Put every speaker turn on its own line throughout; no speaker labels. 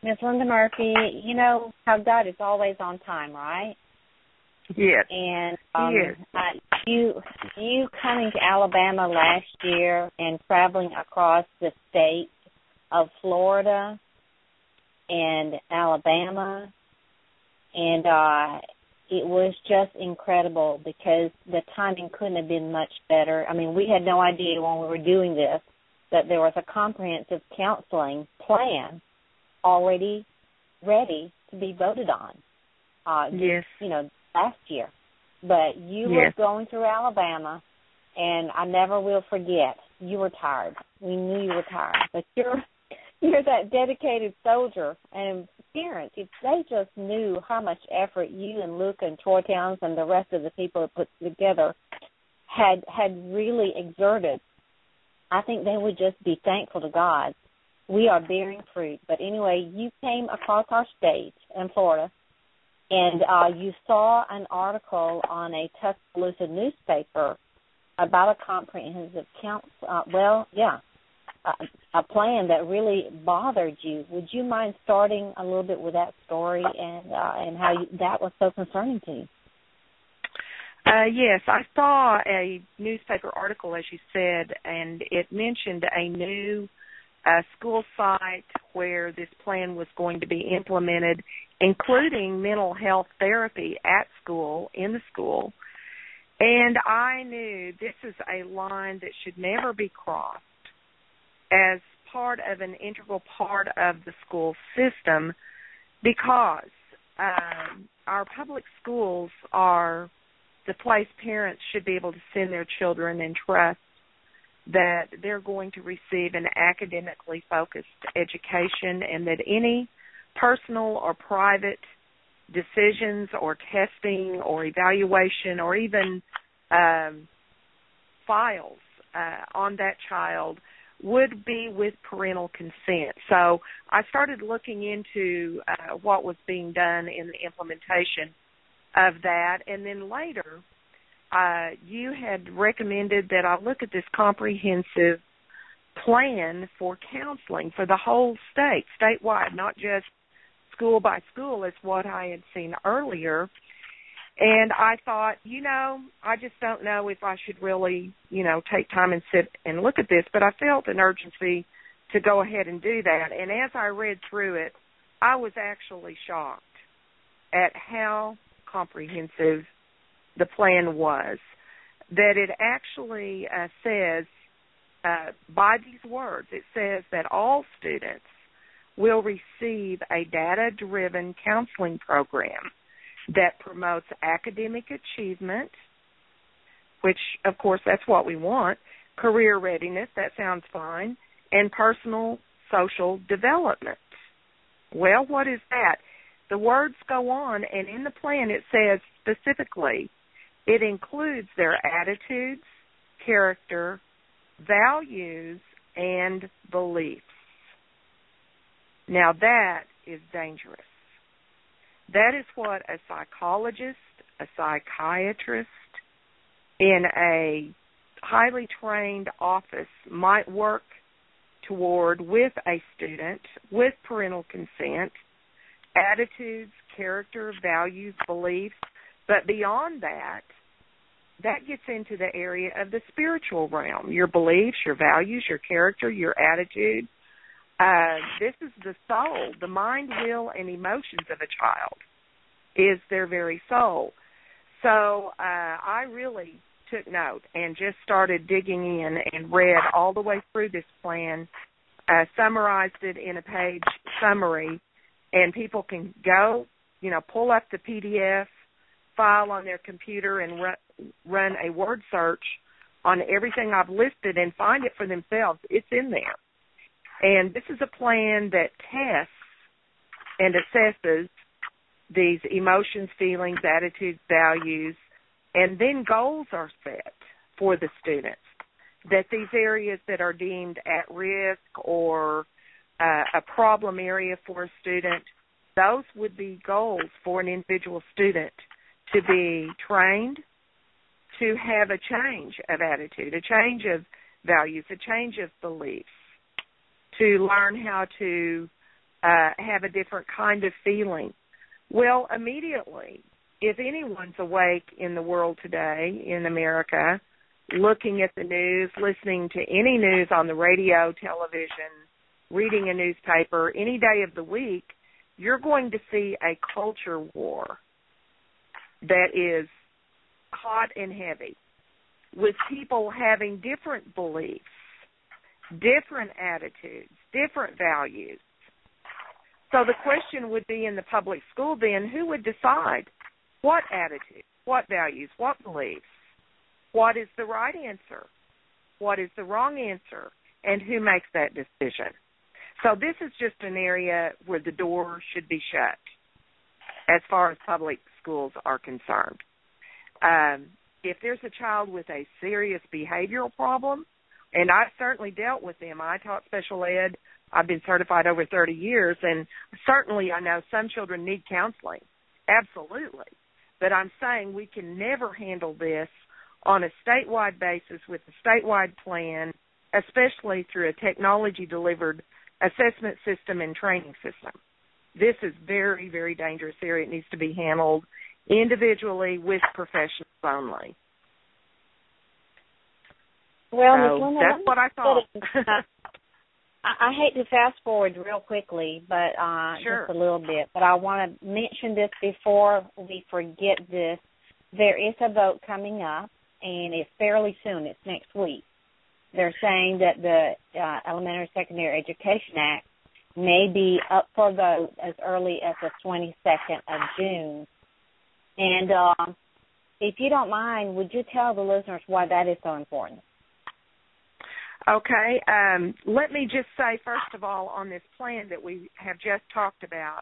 Miss Linda Murphy, you know how God is always on time, right?
Yes.
And
Yes.
you coming to Alabama last year and traveling across the states of Florida and Alabama, and it was just incredible because the timing couldn't have been much better. I mean, we had no idea when we were doing this that there was a comprehensive counseling plan already ready to be voted on.
Yes.
You know, last year. But you were going through Alabama, and I never will forget, you were tired. We knew you were tired. But you're that dedicated soldier, and parents, if they just knew how much effort you and Luke and Troy Towns and the rest of the people that put together had really exerted, I think they would just be thankful to God. We are bearing fruit. But anyway, you came across our state in Florida, and you saw an article on a Tuscaloosa newspaper about a comprehensive a plan that really bothered you. Would you mind starting a little bit with that story and how that was so concerning to you?
Yes, I saw a newspaper article, as you said, and it mentioned a new school site where this plan was going to be implemented, including mental health therapy at school, in the school. And I knew this is a line that should never be crossed as part of an integral part of the school system, because our public schools are the place parents should be able to send their children and trust that they're going to receive an academically focused education, and that any personal or private decisions or testing or evaluation or even files on that child would be with parental consent. So I started looking into what was being done in the implementation of that, and then later you had recommended that I look at this comprehensive plan for counseling for the whole state, statewide, not just school by school as what I had seen earlier. And I thought, I just don't know if I should really, take time and sit and look at this, but I felt an urgency to go ahead and do that. And as I read through it, I was actually shocked at how comprehensive the plan was, that it actually says, by these words, it says that all students will receive a data-driven counseling program that promotes academic achievement, which, of course, that's what we want, career readiness, that sounds fine, and personal social development. Well, what is that? The words go on, and in the plan it says specifically it includes their attitudes, character, values, and beliefs. Now that is dangerous. That is what a psychologist, a psychiatrist in a highly trained office might work toward with a student, with parental consent, attitudes, character, values, beliefs. But beyond that, that gets into the area of the spiritual realm, your beliefs, your values, your character, your attitude. This is the soul, the mind, will, and emotions of a child is their very soul. So I really took note and just started digging in and read all the way through this plan, summarized it in a page summary, and people can go, pull up the PDF file on their computer and run a word search on everything I've listed and find it for themselves. It's in there. And this is a plan that tests and assesses these emotions, feelings, attitudes, values, and then goals are set for the students, that these areas that are deemed at risk or a problem area for a student, those would be goals for an individual student to be trained to have a change of attitude, a change of values, a change of beliefs, to learn how to have a different kind of feeling? Well, immediately, if anyone's awake in the world today, in America, looking at the news, listening to any news on the radio, television, reading a newspaper, any day of the week, you're going to see a culture war that is hot and heavy, with people having different beliefs, different attitudes, different values. So the question would be in the public school then, who would decide what attitude, what values, what beliefs, what is the right answer, what is the wrong answer, and who makes that decision? So this is just an area where the door should be shut as far as public schools are concerned. If there's a child with a serious behavioral problem, and I've certainly dealt with them. I taught special ed. I've been certified over 30 years, and certainly I know some children need counseling, absolutely. But I'm saying we can never handle this on a statewide basis with a statewide plan, especially through a technology-delivered assessment system and training system. This is very, very dangerous area. It needs to be handled individually with professionals only.
Well,
so
Ms. Linda,
that's what I thought.
I hate to fast forward real quickly, but
sure.
just a little bit. But I want to mention this before we forget this. There is a vote coming up, and it's fairly soon. It's next week. They're saying that the Elementary Secondary Education Act may be up for vote as early as the 22nd of June. And if you don't mind, would you tell the listeners why that is so important?
Okay. Let me just say, first of all, on this plan that we have just talked about,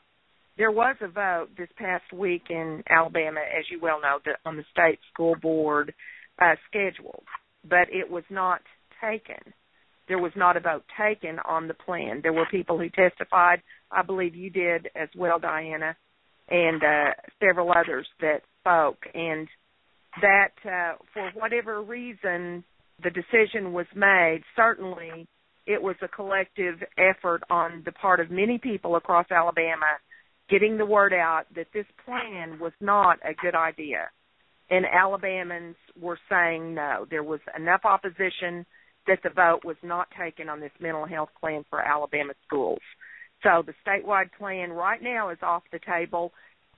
there was a vote this past week in Alabama, as you well know, on the state school board scheduled, but it was not taken. There was not a vote taken on the plan. There were people who testified. I believe you did as well, Diana, and several others that spoke. And that, for whatever reason, the decision was made. Certainly, it was a collective effort on the part of many people across Alabama getting the word out that this plan was not a good idea. And Alabamans were saying no. There was enough opposition that the vote was not taken on this mental health plan for Alabama schools. So the statewide plan right now is off the table.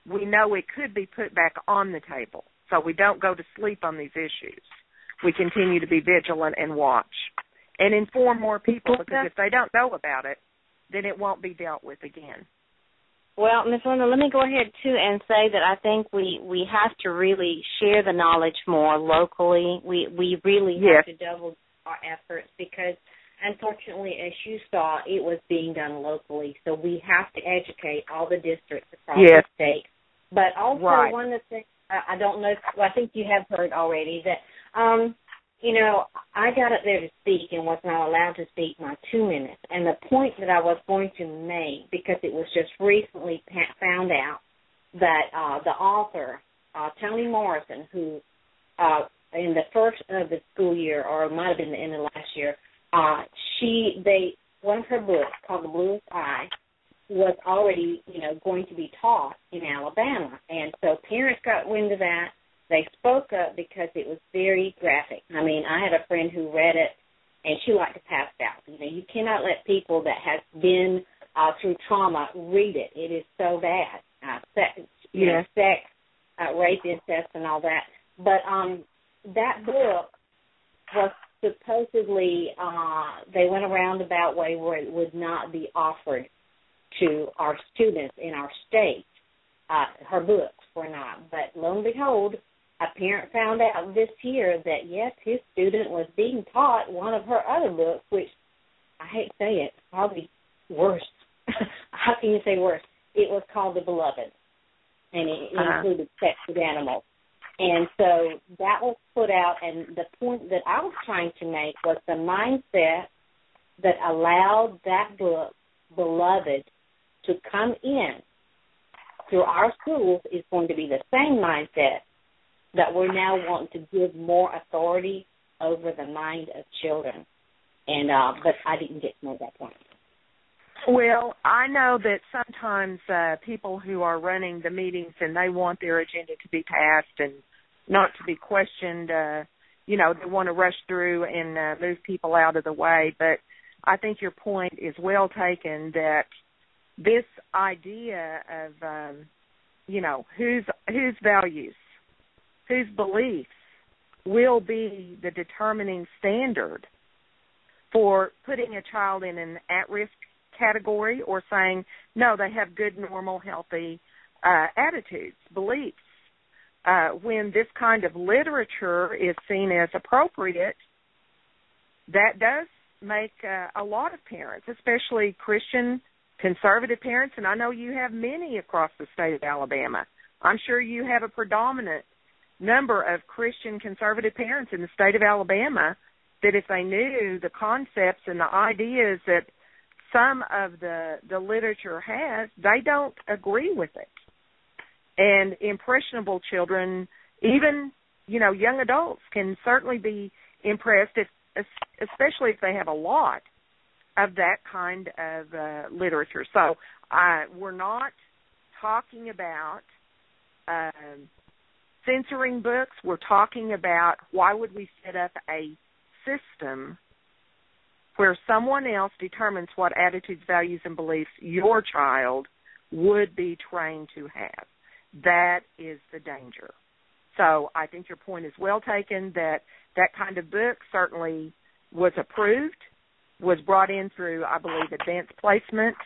We know it could be put back on the table, so we don't go to sleep on these issues. We continue to be vigilant and watch and inform more people, because if they don't know about it, then it won't be dealt with again.
Well, Ms. Linda, let me go ahead, too, and say that I think we have to really share the knowledge more locally. We really have to double our efforts because, unfortunately, as you saw, it was being done locally. So we have to educate all the districts across the state. But also one of the things, I don't know, I think you have heard already that, I got up there to speak and was not allowed to speak my 2 minutes. And the point that I was going to make, because it was just recently found out that the author, Toni Morrison, who in the first of the school year, or it might have been the end of last year, one of her books called The Bluest Eye was already, going to be taught in Alabama. And so parents got wind of that. They spoke up because it was very graphic. I mean, I had a friend who read it, and she liked to pass it out. You cannot let people that have been through trauma read it. It is so bad. Sex, rape, incest, and all that. But that book was supposedly, they went a roundabout way where it would not be offered to our students in our state. Her books were not. But lo and behold, a parent found out this year that, yes, his student was being taught one of her other books, which, I hate to say it, probably worse. How can you say worse? It was called The Beloved, and it included sex with animals. And so that was put out, and the point that I was trying to make was the mindset that allowed that book, Beloved, to come in through our schools is going to be the same mindset that we're now wanting to give more authority over the mind of children. And but I didn't get to know that point.
Well, I know that sometimes people who are running the meetings and they want their agenda to be passed and not to be questioned, they want to rush through and move people out of the way. But I think your point is well taken that this idea of, whose values, whose beliefs will be the determining standard for putting a child in an at-risk category or saying, no, they have good, normal, healthy attitudes, beliefs. When this kind of literature is seen as appropriate, that does make a lot of parents, especially Christian conservative parents, and I know you have many across the state of Alabama. I'm sure you have a predominant number of Christian conservative parents in the state of Alabama that if they knew the concepts and the ideas that some of the literature has, they don't agree with it. And impressionable children, even, young adults can certainly be impressed, especially if they have a lot of that kind of literature. So we're not talking about censoring books. We're talking about why would we set up a system where someone else determines what attitudes, values, and beliefs your child would be trained to have. That is the danger. So I think your point is well taken that kind of book certainly was approved, was brought in through, I believe, advanced placement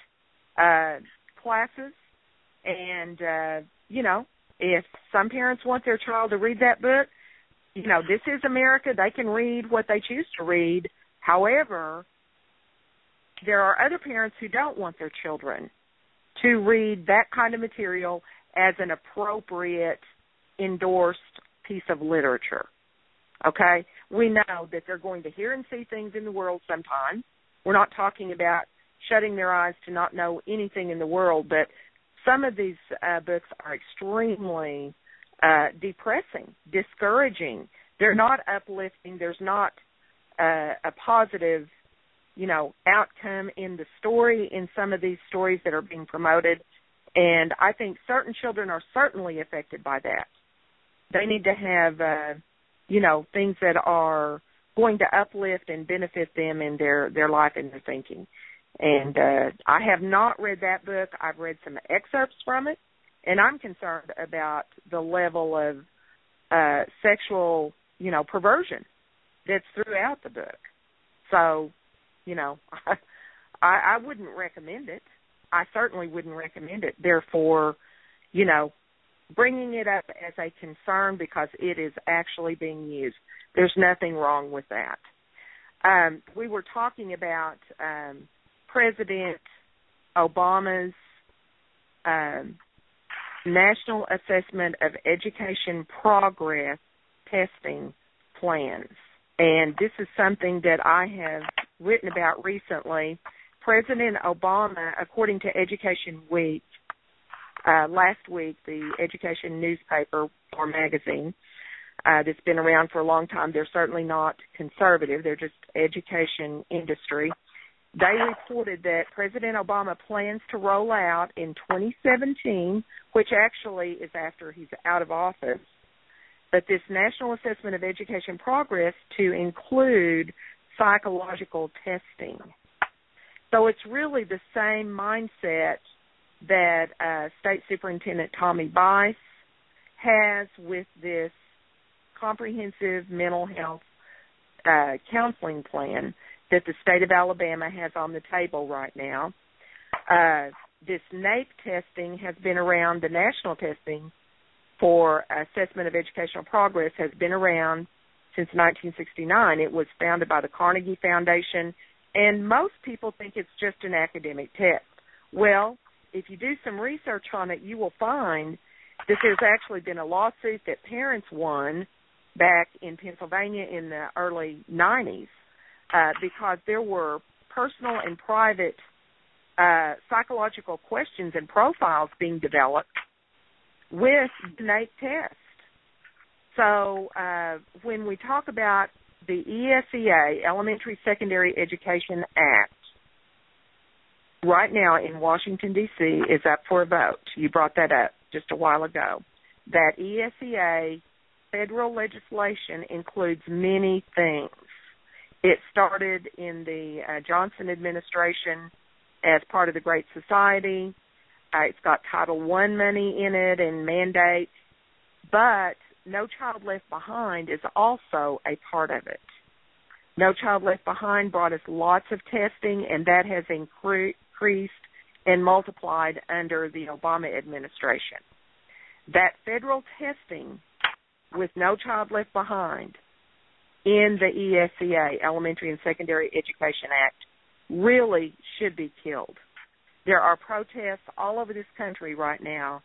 classes. And, if some parents want their child to read that book, this is America. They can read what they choose to read. However, there are other parents who don't want their children to read that kind of material as an appropriate endorsed piece of literature. Okay? We know that they're going to hear and see things in the world sometimes. We're not talking about shutting their eyes to not know anything in the world, but some of these books are extremely depressing, discouraging. They're not uplifting. There's not a positive, outcome in the story in some of these stories that are being promoted. And I think certain children are certainly affected by that. They need to have, things that are going to uplift and benefit them in their life and their thinking. And I have not read that book. I've read some excerpts from it, and I'm concerned about the level of sexual, perversion that's throughout the book. So, I wouldn't recommend it. I certainly wouldn't recommend it. Therefore, bringing it up as a concern because it is actually being used. There's nothing wrong with that. We were talking about President Obama's National Assessment of Education Progress testing plans. And this is something that I have written about recently. President Obama, according to Education Week, last week, the education newspaper or magazine that's been around for a long time, they're certainly not conservative, they're just education industry. They reported that President Obama plans to roll out in 2017, which actually is after he's out of office, but this National Assessment of Education Progress to include psychological testing. So it's really the same mindset that State Superintendent Tommy Bice has with this comprehensive mental health counseling plan that the state of Alabama has on the table right now. This NAEP testing has been around, the national testing for assessment of educational progress has been around since 1969. It was founded by the Carnegie Foundation, and most people think it's just an academic test. Well, if you do some research on it, you will find that there's actually been a lawsuit that parents won back in Pennsylvania in the early 90s because there were personal and private psychological questions and profiles being developed with the NAEP test. So when we talk about the ESEA, Elementary Secondary Education Act, right now in Washington, D.C. is up for a vote. You brought that up just a while ago. That ESEA federal legislation includes many things. It started in the Johnson administration as part of the Great Society. It's got Title I money in it and mandates, but No Child Left Behind is also a part of it. No Child Left Behind brought us lots of testing, and that has increased and multiplied under the Obama administration. That federal testing with No Child Left Behind in the ESEA, Elementary and Secondary Education Act, really should be killed. There are protests all over this country right now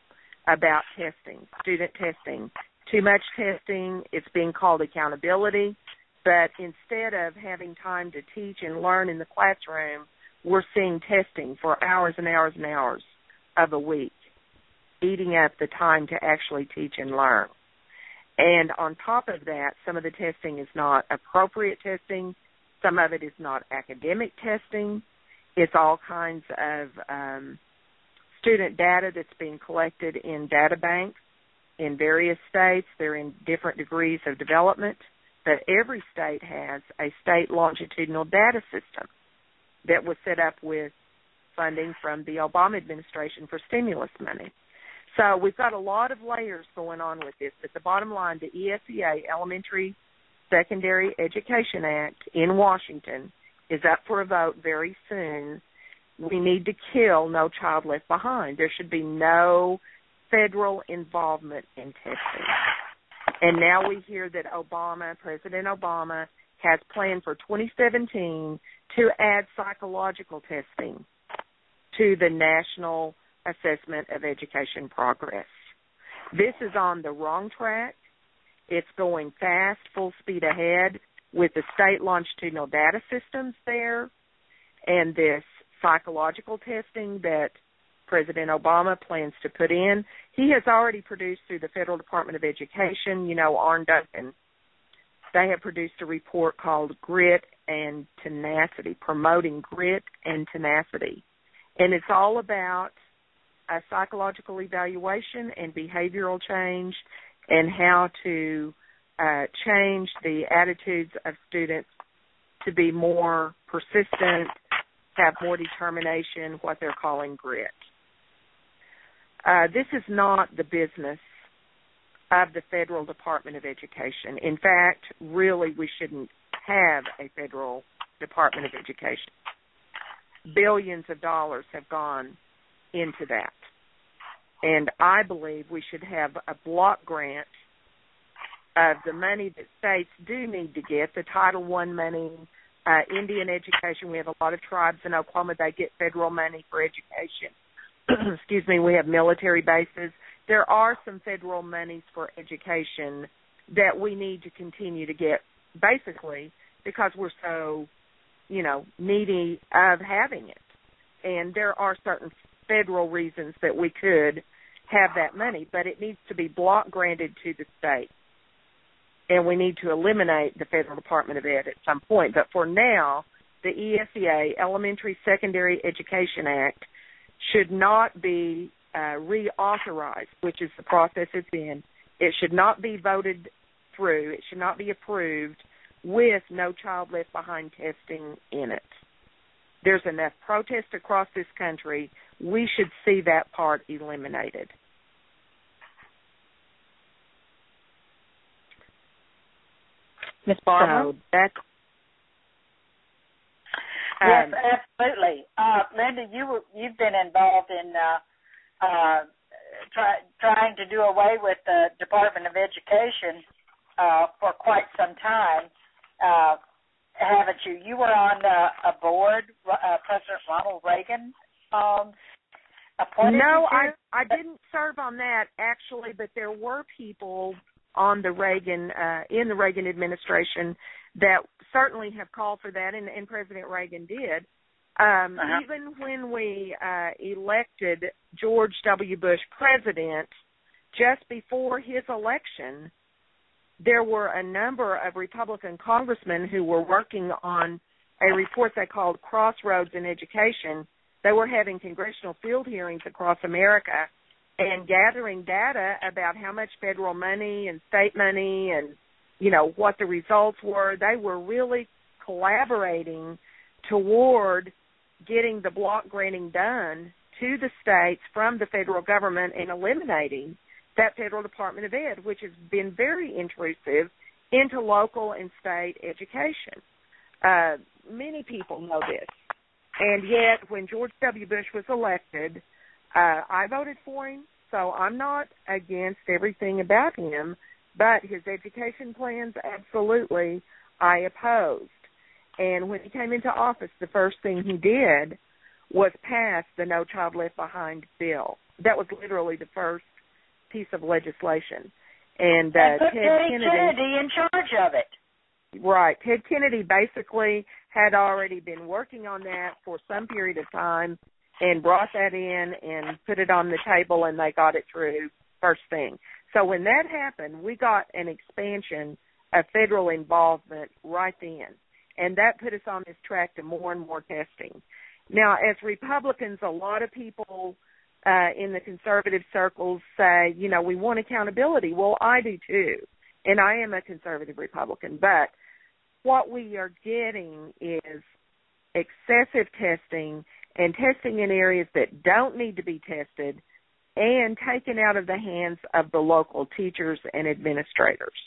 about testing, student testing. Too much testing, it's being called accountability, but instead of having time to teach and learn in the classroom, we're seeing testing for hours and hours and hours of a week, eating up the time to actually teach and learn. And on top of that, some of the testing is not appropriate testing. Some of it is not academic testing. It's all kinds of student data that's being collected in data banks in various states. They're in different degrees of development, but every state has a state longitudinal data system that was set up with funding from the Obama administration for stimulus money. So we've got a lot of layers going on with this, but the bottom line, the ESEA, Elementary Secondary Education Act in Washington, is up for a vote very soon. We need to kill No Child Left Behind. There should be no federal involvement in testing. And now we hear that President Obama, has planned for 2017 to add psychological testing to the National Assessment of Education Progress. This is on the wrong track. It's going fast, full speed ahead with the state longitudinal data systems there and this psychological testing that President Obama plans to put in. He has already produced through the Federal Department of Education, Arne Duncan, they have produced a report called Grit and Tenacity, Promoting Grit and Tenacity. And it's all about a psychological evaluation and behavioral change and how to change the attitudes of students to be more persistent, have more determination, what they're calling grit. This is not the business of the Federal Department of Education. In fact, really, we shouldn't have a Federal Department of Education. Billions of dollars have gone into that. And I believe we should have a block grant of the money that states do need to get, the Title I money, Indian education. We have a lot of tribes in Oklahoma, they get federal money for education. Excuse me, we have military bases. There are some federal monies for education that we need to continue to get, basically, because we're so, needy of having it. And there are certain federal reasons that we could have that money, but it needs to be block granted to the state. And we need to eliminate the Federal Department of Ed at some point. But for now, the ESEA, Elementary Secondary Education Act, should not be reauthorized, which is the process it's in. It should not be voted through. It should not be approved with No Child Left Behind testing in it. There's enough protest across this country. We should see that part eliminated.
Ms. Barbara?
So that's
yes, absolutely. Linda, you've been involved in trying to do away with the Department of Education for quite some time, haven't you? You were on a board, President Ronald Reagan appointed you?
No, I didn't serve on that, actually, but there were people on the Reagan, in the Reagan administration that certainly have called for that, and President Reagan did. Even when we elected George W. Bush president, just before his election, there were a number of Republican congressmen who were working on a report they called Crossroads in Education They were having congressional field hearings across America and gathering data about how much federal money and state money and, what the results were. They were really collaborating toward getting the block granting done to the states from the federal government and eliminating that federal Department of Ed, which has been very intrusive into local and state education. Many people know this. And yet, when George W. Bush was elected, I voted for him, so I'm not against everything about him, but his education plans, absolutely, I opposed. And when he came into office, the first thing he did was pass the No Child Left Behind bill. That was literally the first piece of legislation. And
put Ted Kennedy in charge of it.
Right. Ted Kennedy basically had already been working on that for some period of time and brought that in and put it on the table, and they got it through first thing. So when that happened, we got an expansion of federal involvement right then, and that put us on this track to more and more testing. Now, as Republicans, a lot of people in the conservative circles say, we want accountability. Well, I do too, and I am a conservative Republican, but what we are getting is excessive testing and testing in areas that don't need to be tested and taken out of the hands of the local teachers and administrators.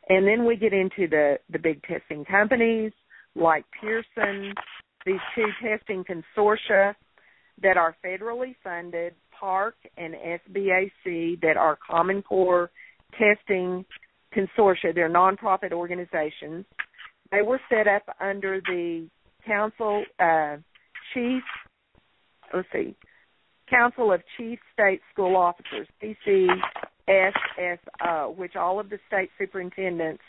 And then we get into the big testing companies like Pearson, these two testing consortia that are federally funded, PARC and SBAC, that are Common Core testing consortia. They're nonprofit organizations. They were set up under the Council of Chief State School Officers, CCSSO, which all of the state superintendents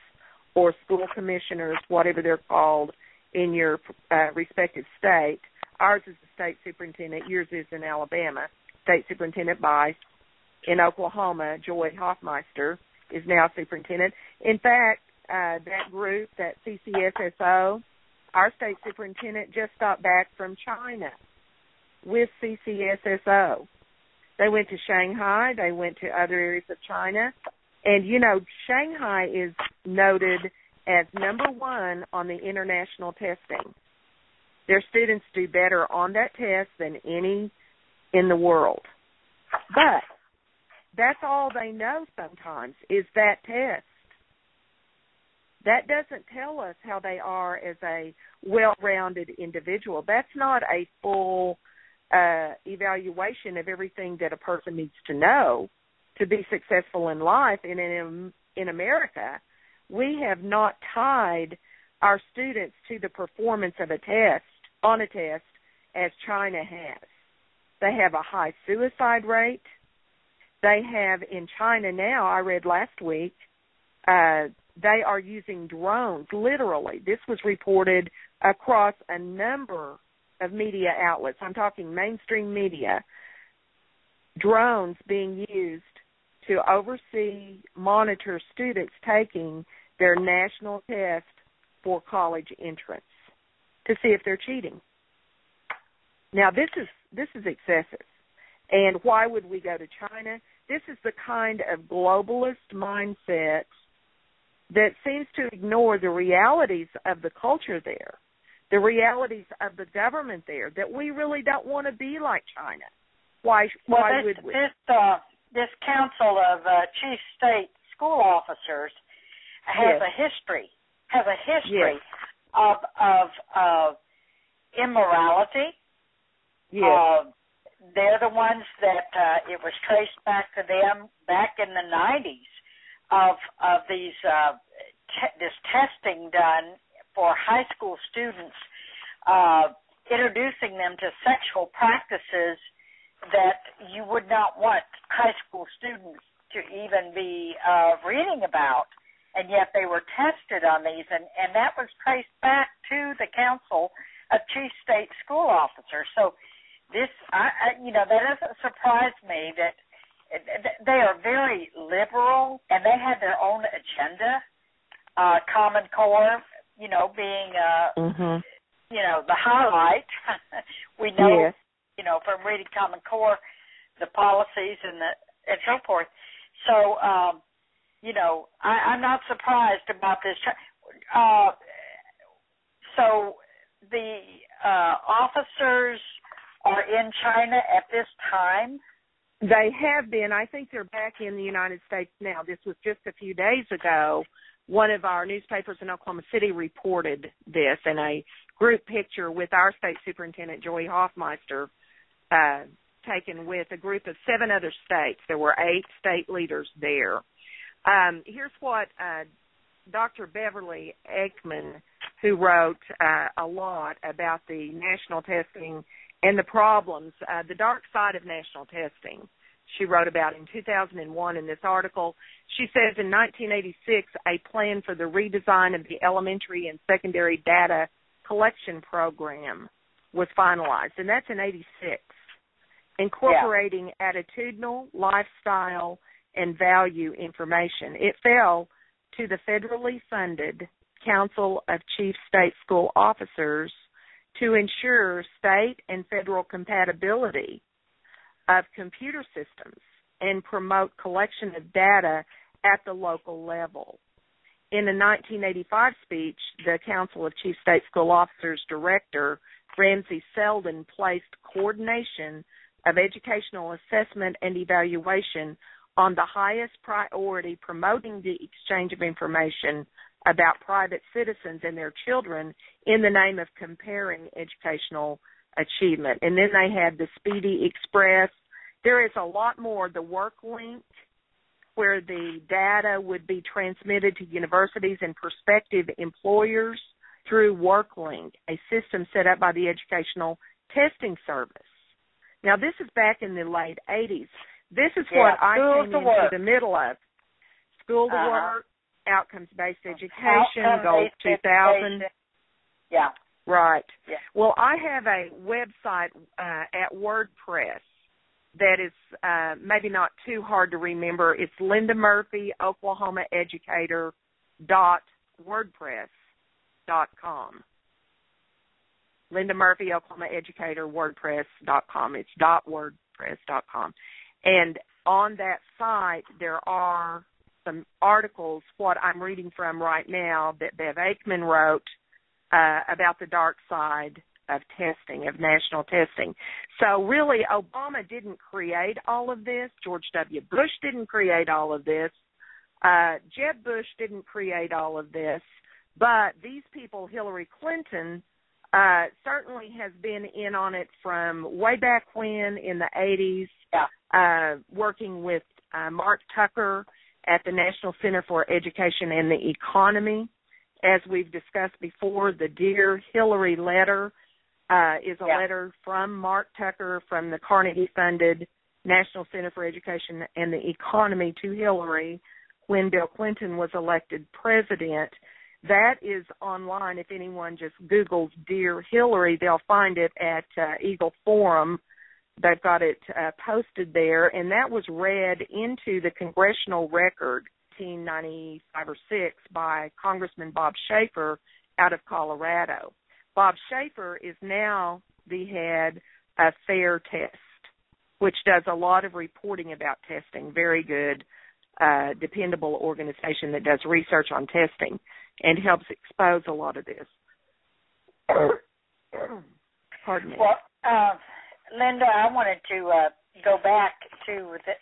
or school commissioners, whatever they're called in your respective state. Ours is the state superintendent. Yours is in Alabama. State Superintendent Bice. In Oklahoma, Joy Hoffmeister is now superintendent. In fact, that group, that CCSSO, our state superintendent just got back from China with CCSSO. They went to Shanghai. They went to other areas of China. And, Shanghai is noted as number one on the international testing. Their students do better on that test than any in the world. But that's all they know sometimes is that test. That doesn't tell us how they are as a well-rounded individual. That's not a full evaluation of everything that a person needs to know to be successful in life. And in America, we have not tied our students to the performance of a test, on a test, as China has. They have a high suicide rate. They have in China now, I read last week, they are using drones, literally. This was reported across a number of media outlets. I'm talking mainstream media. Drones being used to oversee, monitor students taking their national test for college entrance to see if they're cheating. Now, this is excessive. And why would we go to China? This is the kind of globalist mindset that seems to ignore the realities of the culture there, the realities of the government there, that we really don't want to be like China. Why would we?
This Council of Chief State School Officers has a history of immorality.
Yes.
They're the ones that it was traced back to them back in the 90s of these this testing done for high school students, introducing them to sexual practices that you would not want high school students to even be reading about, and yet they were tested on these, and that was traced back to the Council of Chief State School Officers. So this, that doesn't surprise me that they are very liberal, and they have their own agenda. Common Core, being the highlight. We know from reading Common Core, the policies and so forth. So, I'm not surprised about this. So the officers are in China at this time?
They have been. I think they're back in the United States now. This was just a few days ago. One of our newspapers in Oklahoma City reported this in a group picture with our state superintendent, Joey Hoffmeister, taken with a group of 7 other states. There were 8 state leaders there. Here's what Dr. Beverly Aikman, who wrote a lot about the national testing and the problems, the dark side of national testing, she wrote about in 2001 in this article. She says in 1986, a plan for the redesign of the elementary and secondary data collection program was finalized, and that's in 86, incorporating attitudinal, lifestyle, and value information. It fell to the federally funded Council of Chief State School Officers to ensure state and federal compatibility of computer systems and promote collection of data at the local level. In a 1985 speech, the Council of Chief State School Officers Director, Ramsey Selden, placed coordination of educational assessment and evaluation on the highest priority, promoting the exchange of information about private citizens and their children in the name of comparing educational achievement. And then they had the Speedy Express. There is a lot more. The Work Link, where the data would be transmitted to universities and prospective employers through WorkLink, a system set up by the Educational Testing Service. Now, this is back in the late 80s. This is what I came into the middle of. School to work, outcomes-based education, Goals 2000.
Yeah.
Right.
Yeah.
Well, I have a website at WordPress that is maybe not too hard to remember. It's LindaMurphyOklahomaEducator.wordpress.com. LindaMurphyOklahomaEducator.wordpress.com. It's .wordpress.com. And on that site, there are some articles, what I'm reading from right now, that Bev Aikman wrote about the dark side of testing, of national testing. So really, Obama didn't create all of this. George W. Bush didn't create all of this. Jeb Bush didn't create all of this. But these people, Hillary Clinton, certainly has been in on it from way back when in the 80s, working with Mark Tucker at the National Center for Education and the Economy. As we've discussed before, the Dear Hillary letter is a letter from Mark Tucker from the Carnegie-funded National Center for Education and the Economy to Hillary when Bill Clinton was elected president. That is online. If anyone just Googles Dear Hillary, they'll find it at Eagle Forum. They've got it posted there, and that was read into the congressional record 1995 or 6 by Congressman Bob Schaefer out of Colorado. Bob Schaefer is now the head of FAIR Test, which does a lot of reporting about testing. Very good, dependable organization that does research on testing and helps expose a lot of this. Pardon me.
Well, Linda, I wanted to go back to the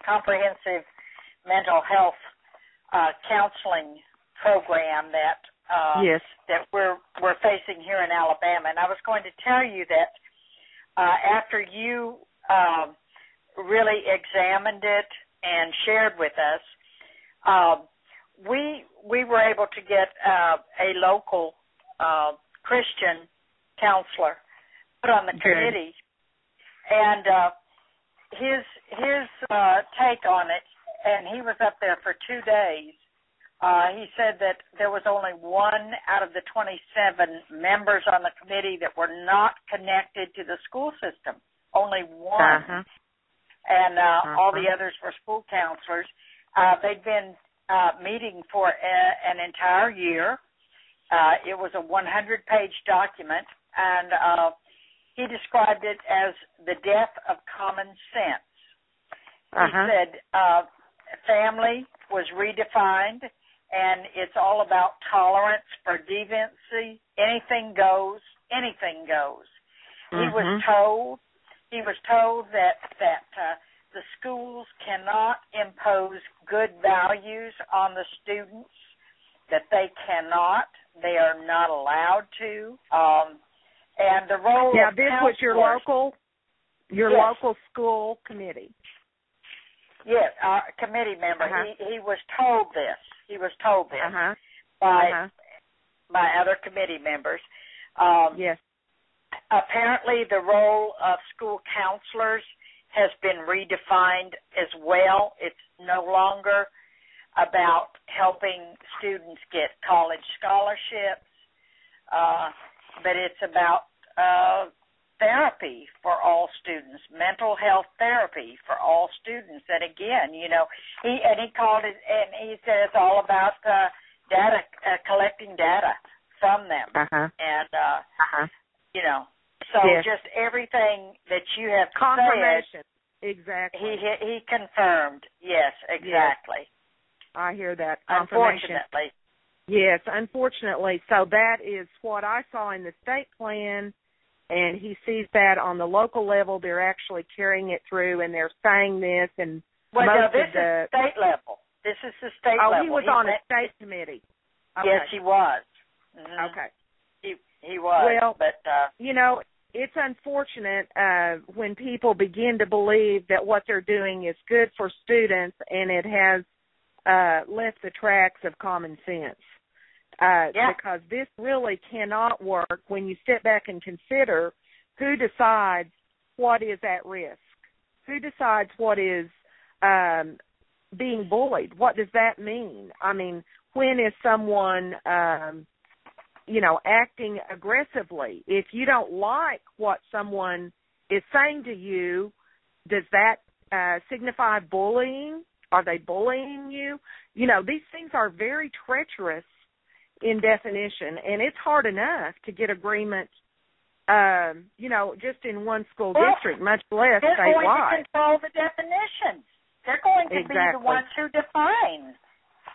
comprehensive mental health counseling program that we're facing here in Alabama, and I was going to tell you that after you really examined it and shared with us, we were able to get a local Christian counselor put on the committee, and his take on it, and he was up there for 2 days. He said that there was only 1 out of the 27 members on the committee that were not connected to the school system. Only 1. And all the others were school counselors. They'd been meeting for an entire year. It was a 100-page document, and he described it as the death of common sense. He said family was redefined, and it's all about tolerance for deviancy. Anything goes. Anything goes. He was told that the schools cannot impose good values on the students, that they cannot. They are not allowed to. And the role
now,
of
this was your local school committee.
Yes, our committee member. He was told this. He was told this by other committee members.
Yes.
Apparently, the role of school counselors has been redefined as well. It's no longer about helping students get college scholarships, but it's about therapy for all students, mental health therapy for all students. And again, he called it, and he said it's all about data, collecting data from them, and so just everything that you have
confirmation.
Said,
exactly.
He confirmed. Yes, exactly.
Yes. I hear that.
Unfortunately.
Yes, unfortunately. So that is what I saw in the state plan, and he sees that on the local level. They're actually carrying it through, and they're saying this. And
well, no, this is state level. This is the state level.
Oh, he was on a state committee. Okay.
Yes, he was. Mm-hmm.
Okay.
He was.
Well,
but
it's unfortunate when people begin to believe that what they're doing is good for students, and it has left the tracks of common sense. Because this really cannot work when you sit back and consider who decides what is at risk, who decides what is being bullied. What does that mean? I mean, when is someone, acting aggressively? If you don't like what someone is saying to you, does that signify bullying? Are they bullying you? These things are very treacherous in definition, and it's hard enough to get agreement, just in one school district, much less statewide.
They're going to control the definitions. They're going to be the ones who define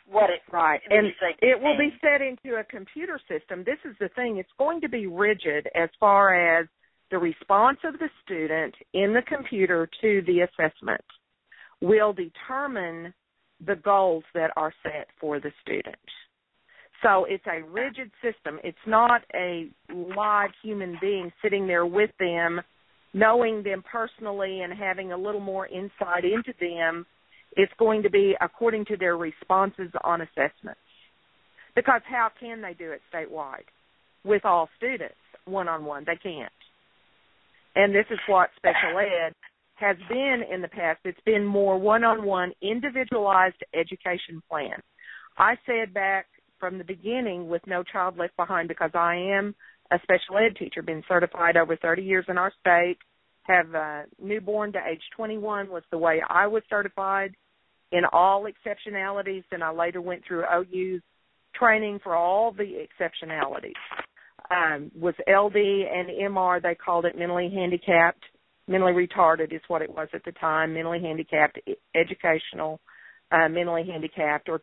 what it
right, and it will be set into a computer system. This is the thing. It's going to be rigid as far as the response of the student in the computer to the assessment will determine the goals that are set for the student. So it's a rigid system. It's not a live human being sitting there with them, knowing them personally and having a little more insight into them. It's going to be according to their responses on assessments. Because how can they do it statewide with all students one-on-one? They can't. And this is what special ed has been in the past. It's been more one-on-one, individualized education plan. I said back from the beginning with No Child Left Behind, because I am a special ed teacher, been certified over 30 years in our state, have newborn to age 21 was the way I was certified in all exceptionalities, and I later went through OU's training for all the exceptionalities. Was LD and MR, they called it mentally handicapped. Mentally retarded is what it was at the time, mentally handicapped, educational, mentally handicapped, or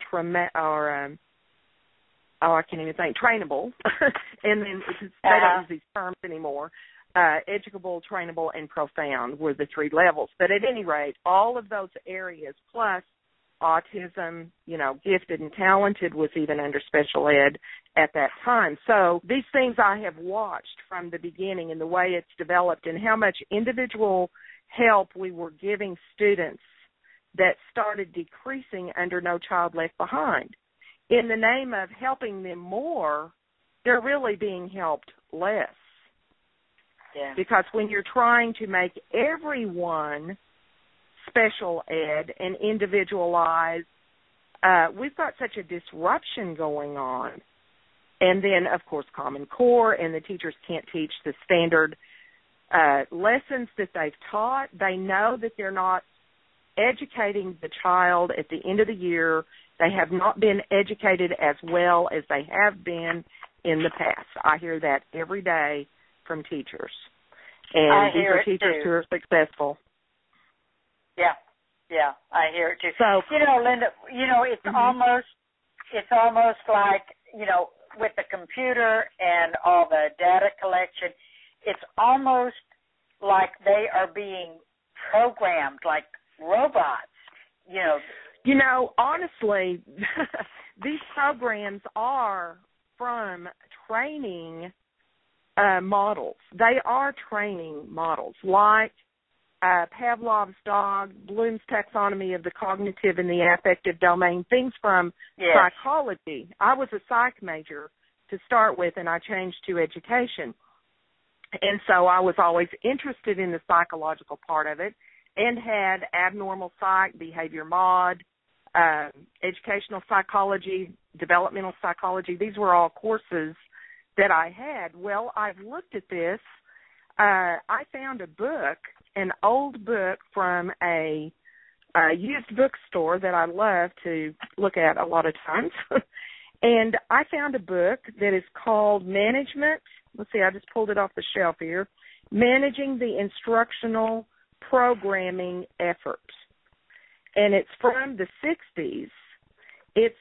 I can't even think, trainable. And then they don't use these terms anymore. Educable, trainable, and profound were the three levels. But at any rate, all of those areas, plus autism, gifted and talented was even under special ed at that time. So these things I have watched from the beginning and the way it's developed and how much individual help we were giving students that started decreasing under No Child Left Behind. In the name of helping them more, they're really being helped less.
Yeah.
Because when you're trying to make everyone special ed and individualized, we've got such a disruption going on. And then, of course, Common Core, and the teachers can't teach the standard lessons that they've taught. They know that they're not educating the child at the end of the year. They have not been educated as well as they have been in the past. I hear that every day from teachers. And these are teachers who are successful.
Yeah, I hear it too.
So,
Linda, it's it's almost like, with the computer and all the data collection, it's almost like they are being programmed like robots,
honestly, these programs are from training models. They are training models like Pavlov's dog, Bloom's taxonomy of the cognitive and the affective domain, things from psychology. I was a psych major to start with, and I changed to education. And so I was always interested in the psychological part of it and had abnormal psych, behavior mod, educational psychology, developmental psychology. These were all courses that I had. Well, I've looked at this. I found a book, an old book from a used bookstore that I love to look at a lot of times. And I found a book that is called Management. Let's see, I just pulled it off the shelf here. Managing the Instructional Programming Effort. And it's from the 60s. It's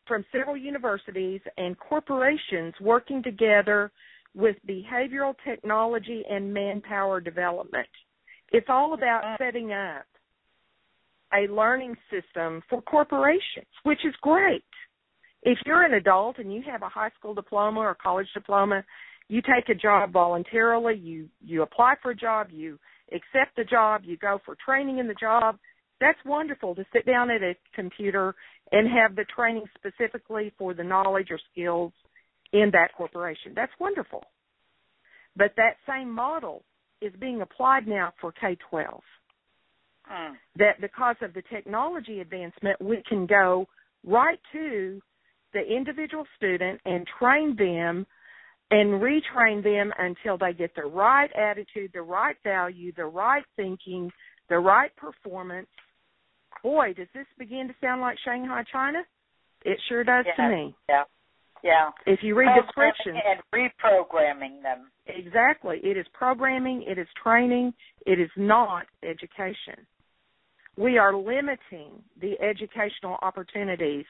from several universities and corporations working together with behavioral technology and manpower development. It's all about setting up a learning system for corporations, which is great. If you're an adult and you have a high school diploma or college diploma, you take a job voluntarily, you apply for a job, you accept the job, you go for training in the job. That's wonderful to sit down at a computer and have the training specifically for the knowledge or skills in that corporation. That's wonderful. But that same model is being applied now for K-12. That because of the technology advancement, we can go right to the individual student and train them and retrain them until they get the right attitude, the right value, the right thinking, the right performance. Boy, does this begin to sound like Shanghai, China? It sure does to me.
Yeah.
If you read descriptions.
And reprogramming them.
Exactly. It is programming. It is training. It is not education. We are limiting the educational opportunities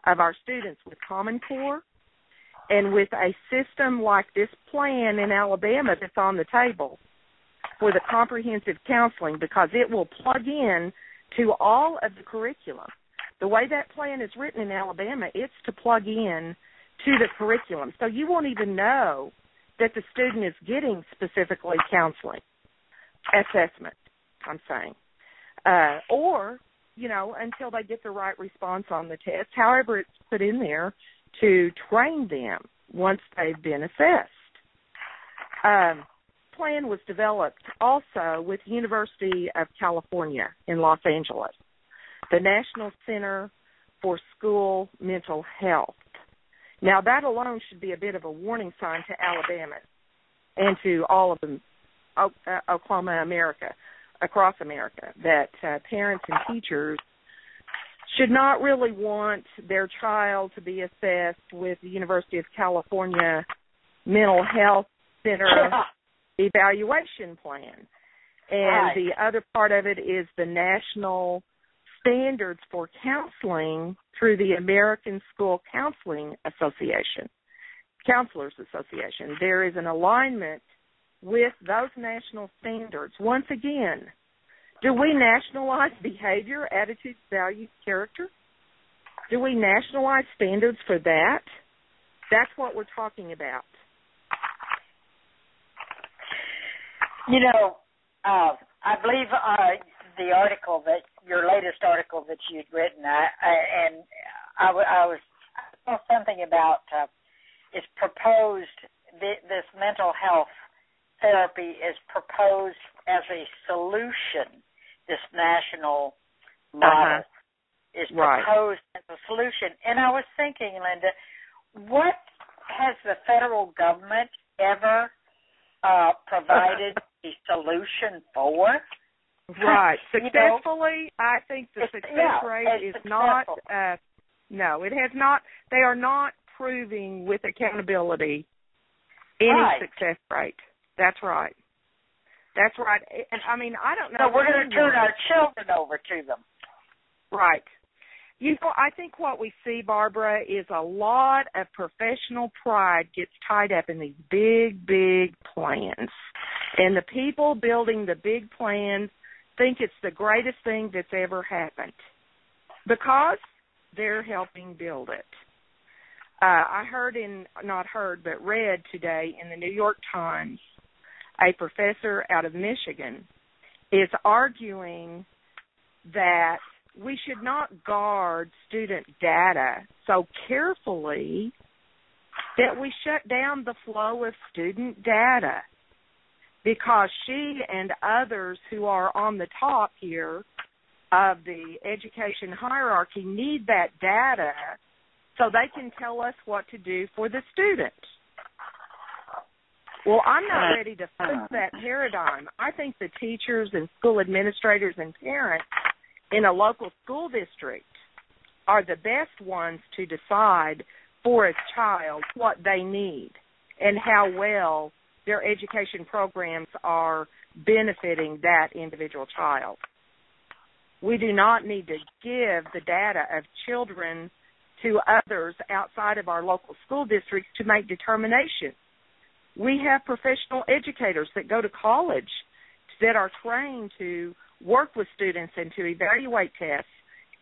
of our students with Common Core and with a system like this plan in Alabama that's on the table for the comprehensive counseling, because it will plug in to all of the curriculum. The way that plan is written in Alabama, it's to plug in to the curriculum. So you won't even know that the student is getting specifically counseling, assessment, I'm saying. Or, until they get the right response on the test, however it's put in there to train them once they've been assessed. Plan was developed also with University of California in Los Angeles, the National Center for School Mental Health. Now, that alone should be a bit of a warning sign to Alabama and to all of them, Oklahoma, America, across America, that parents and teachers should not really want their child to be assessed with the University of California Mental Health Center evaluation plan. And the other part of it is the national standards for counseling through the American School Counselors Association. There is an alignment with those national standards. Once again, do we nationalize behavior, attitudes, values, character? Do we nationalize standards for that? That's what we're talking about.
I believe the article your latest article that you'd written, I saw something about it's proposed, this mental health therapy is proposed as a solution. This national model is proposed as a solution. And I was thinking, Linda, what has the federal government ever provided a solution for?
Right. Successfully, I think the success rate is not, no, it has not, they are not proving with accountability any success rate. That's right. That's right. And I mean, I don't know.
So we're going to turn our children over to them.
Right. You know, I think what we see, Barbara, is a lot of professional pride gets tied up in these big, big plans. And the people building the big plans think it's the greatest thing that's ever happened because they're helping build it. I read today in the New York Times, a professor out of Michigan is arguing that we should not guard student data so carefully that we shut down the flow of student data, because she and others who are on the top here of the education hierarchy need that data so they can tell us what to do for the student. Well, I'm not ready to flip that paradigm. I think the teachers and school administrators and parents in a local school district are the best ones to decide for a child what they need and how well their education programs are benefiting that individual child. We do not need to give the data of children to others outside of our local school districts to make determinations. We have professional educators that go to college that are trained to work with students and to evaluate tests.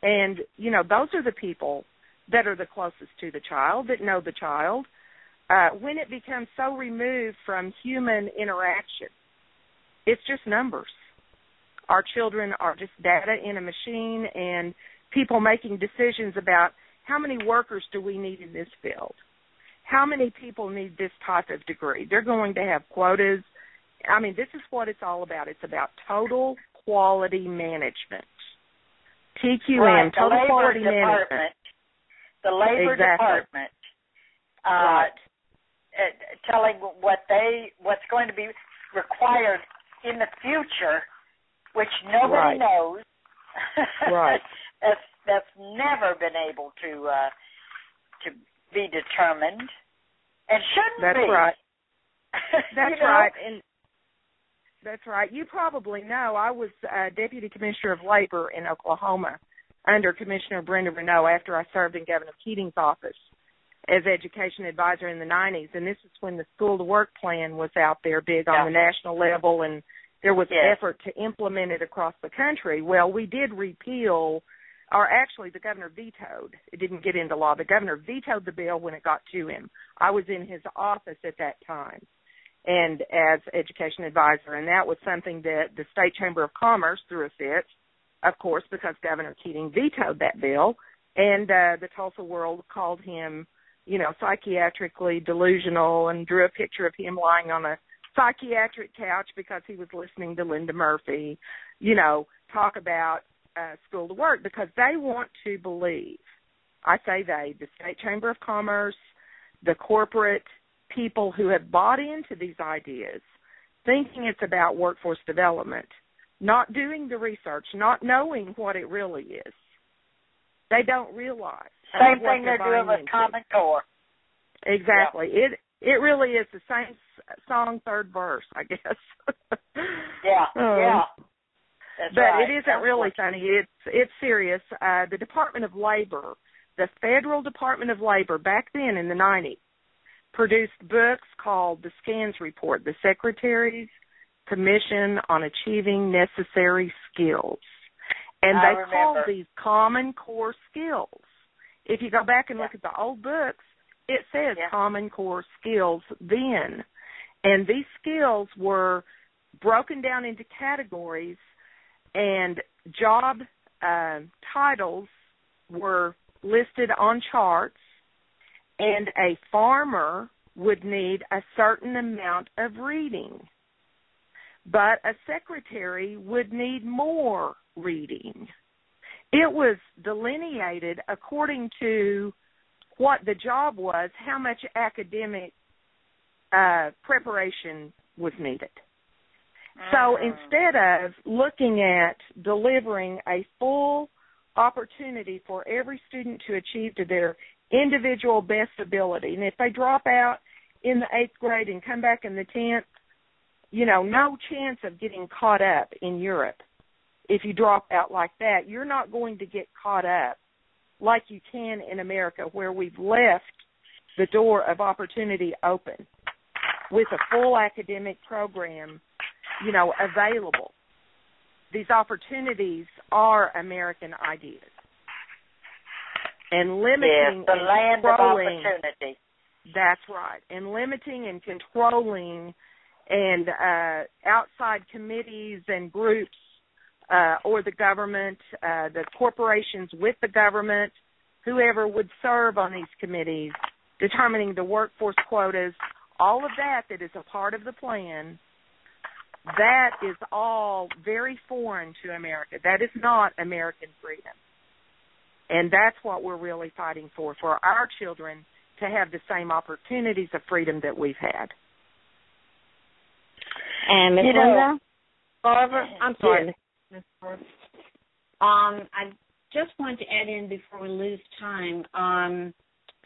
And, you know, those are the people that are the closest to the child, that know the child. When it becomes so removed from human interaction, it's just numbers. Our children are just data in a machine and people making decisions about how many workers do we need in this field? How many people need this type of degree? They're going to have quotas. I mean, this is what it's all about. It's about total quality management. TQM,
right,
total quality management.
The labor department.
Right.
Telling what's going to be required in the future, which nobody knows.
Right.
That's never been able to be determined, and shouldn't
That's
be.
Right. That's
you know?
right. And that's right. You probably know I was Deputy Commissioner of Labor in Oklahoma under Commissioner Brenda Renault after I served in Governor Keating's office as education advisor in the 90s. And this is when the School to Work plan was out there big on the national level, and there was effort to implement it across the country. Well, we did repeal, or actually the governor vetoed. It didn't get into law. The governor vetoed the bill when it got to him. I was in his office at that time and as education advisor, and that was something that the State Chamber of Commerce threw a fit, of course, because Governor Keating vetoed that bill, and the Tulsa World called him, you know, psychiatrically delusional and drew a picture of him lying on a psychiatric couch because he was listening to Linda Murphy, you know, talk about School to Work, because they want to believe, I say they, the State Chamber of Commerce, the corporate people who have bought into these ideas, thinking it's about workforce development, not doing the research, not knowing what it really is. They don't realize.
Same thing they're doing with Common Core.
Exactly. Yeah. It really is the same song, third verse, I guess.
Yeah. That's
but
right.
It isn't really funny. It's serious. The Department of Labor, the Federal Department of Labor, back then in the 90s, produced books called the SCANS Report, the Secretary's Commission on Achieving Necessary Skills. And they called these Common Core Skills. If you go back and look at the old books, it says Common Core Skills then. And these skills were broken down into categories, and job titles were listed on charts, and a farmer would need a certain amount of reading, but a secretary would need more reading. It was delineated according to what the job was, how much academic preparation was needed. So instead of looking at delivering a full opportunity for every student to achieve to their individual best ability, and if they drop out in the 8th grade and come back in the 10th, no chance of getting caught up in Europe. If you drop out like that, you're not going to get caught up like you can in America, where we've left the door of opportunity open with a full academic program, available. These opportunities are American ideas. And limiting
the land of opportunity.
That's right. And limiting and controlling and outside committees and groups or the government, the corporations with the government, whoever would serve on these committees, determining the workforce quotas, all of that is a part of the plan, that is all very foreign to America. That is not American freedom. And that's what we're really fighting for our children to have the same opportunities of freedom that we've had.
And Ms. Linda? Barbara? I'm sorry.
Yes.
I just wanted to add in before we lose time,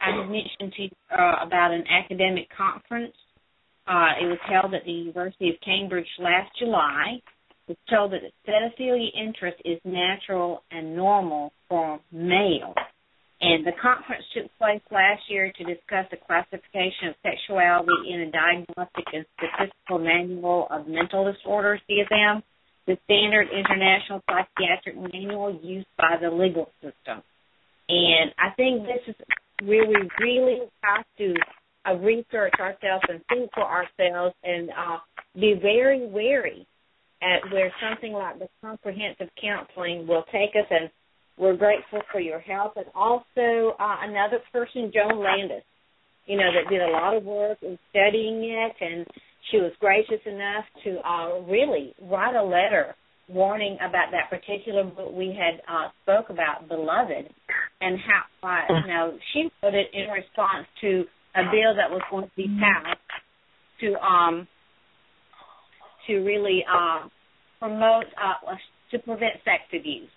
I had mentioned to you about an academic conference. It was held at the University of Cambridge last July. It's told that pedophilia interest is natural and normal for males. And the conference took place last year to discuss the classification of sexuality in a Diagnostic and Statistical Manual of Mental Disorders, DSM, the standard international psychiatric manual used by the legal system. And I think this is where we really have to research ourselves and think for ourselves and be very wary at where something like the comprehensive counseling will take us. And we're grateful for your help. And also another person, Joan Landis, that did a lot of work in studying it, and she was gracious enough to really write a letter warning about that particular book we had spoke about, Beloved, and how, she put it in response to a bill that was going to be passed to really promote, to prevent sex abuse.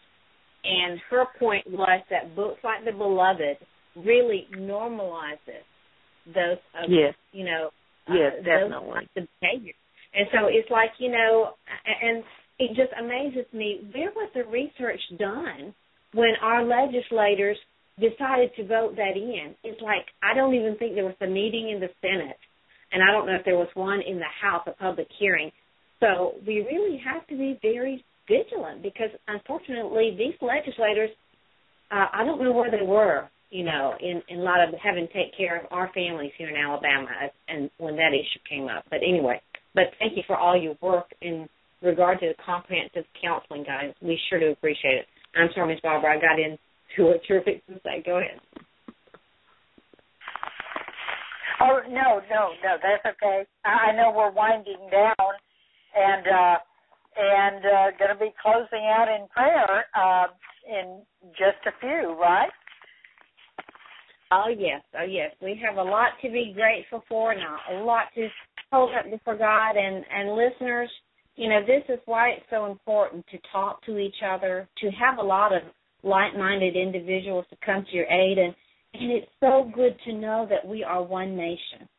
And her point was that books like The Beloved really normalizes those,
yes,
definitely, those behaviors. And so it's like, and it just amazes me, where was the research done when our legislators decided to vote that in? It's like, I don't even think there was a meeting in the Senate, and I don't know if there was one in the House, a public hearing. So we really have to be very vigilant because, unfortunately, these legislators, I don't know where they were, in light of having to take care of our families here in Alabama and when that issue came up. But anyway, thank you for all your work in regard to the comprehensive counseling, guys. We sure do appreciate it. I'm sorry, Ms. Barbara, I got into what you were fixing to say. Go ahead.
Oh, no, that's okay. I know we're winding down and going to be closing out in prayer in just a few, right?
Oh, yes. We have a lot to be grateful for and a lot to hold up before God. And listeners, this is why it's so important to talk to each other, to have a lot of like-minded individuals to come to your aid. And it's so good to know that we are one nation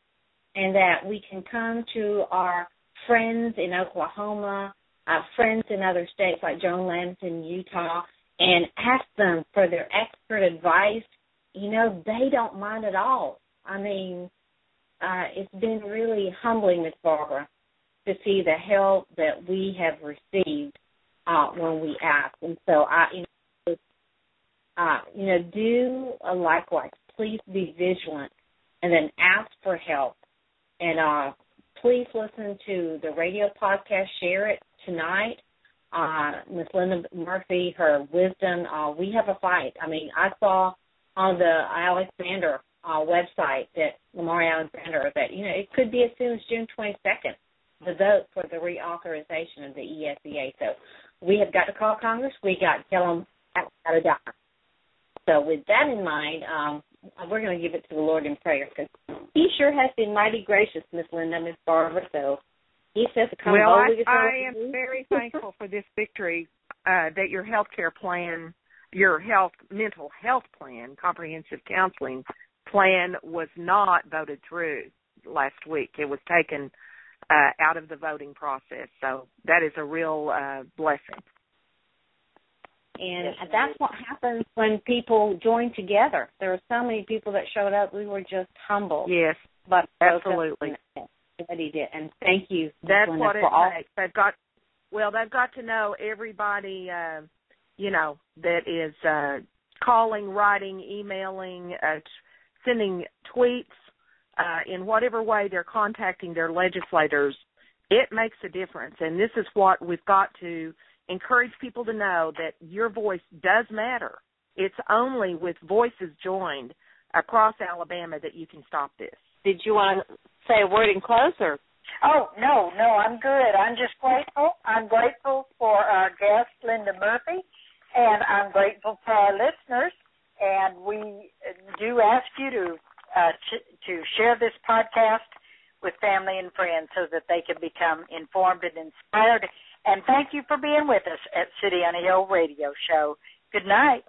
and that we can come to our friends in Oklahoma, friends in other states like Joan Landis in Utah, and ask them for their expert advice. They don't mind at all. I mean, it's been really humbling, Ms. Barbara, to see the help that we have received when we ask. And so, do likewise. Please be vigilant and then ask for help. And please listen to the radio podcast. Share it tonight. Ms. Linda Murphy, her wisdom. We have a fight. I mean, I saw on the Alexander website that Lamar Alexander that it could be as soon as June 22nd the vote for the reauthorization of the ESEA. So we have got to call Congress. We got to tell them how to die. So with that in mind, we're going to give it to the Lord in prayer because He sure has been mighty gracious, Miss Linda, Miss Barbara. So He says to come boldly to
I am very thankful for this victory that your health care plan, your mental health plan, comprehensive counseling plan was not voted through last week. It was taken out of the voting process. So that is a real blessing.
And that's what happens when people join together. There were so many people that showed up. We were just humbled.
Yes,
but
absolutely.
Everybody did, and thank you.
That's
Linda,
what it
all.
takes. They've got to know everybody, that is calling, writing, emailing, sending tweets, in whatever way they're contacting their legislators. It makes a difference, and this is what we've got to encourage people to know, that your voice does matter. It's only with voices joined across Alabama that you can stop this.
Did you want to say a word in close, or?
Oh, no, I'm good. I'm just grateful. I'm grateful for our guest, Linda Murphy, and I'm grateful for our listeners. And we do ask you to share this podcast with family and friends so that they can become informed and inspired. And thank you for being with us at City on a Hill Radio Show. Good night.